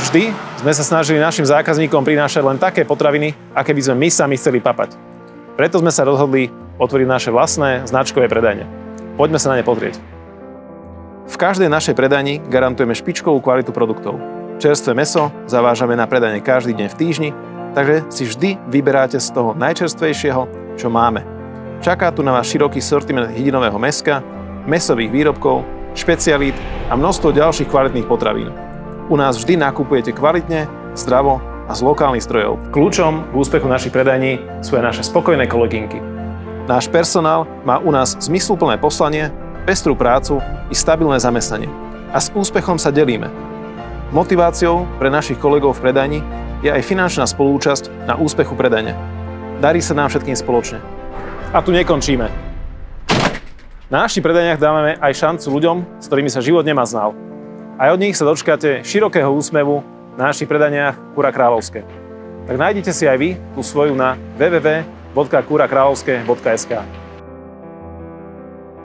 Vždy sme sa snažili našim zákazníkom prinášať len také potraviny, aké by sme my sami chceli papať. Preto sme sa rozhodli otvoriť naše vlastné značkové predajne. Poďme sa na ne pozrieť. V každej našej predajni garantujeme špičkovú kvalitu produktov. Čerstvé mäso zavážame na predajne každý deň v týždni, takže si vždy vyberáte z toho najčerstvejšieho, čo máme. Čaká tu na vás široký sortiment hydinového mäska, mäsových výrobkov, špecialít a množstvo ďalších kvalitných potravín. U nás vždy nakupujete kvalitne, zdravo a z lokálnych zdrojov. Kľúčom k úspechu našich predajní sú aj naše spokojné kolegynky. Náš personál má u nás zmysluplné poslanie, pestrú prácu i stabilné zamestnanie. A s úspechom sa delíme. Motiváciou pre našich kolegov v predajni je aj finančná spolúčasť na úspechu predajne. Darí sa nám všetkým spoločne. A tu nekončíme. Na našich predajniach dávame aj šancu ľuďom, s ktorými sa život nemaznal. Aj od nich sa dočkáte širokého úsmevu na našich predajniach Kúra Kráľovské. Tak nájdite si aj vy tú svoju na www.kurakráľovské.sk.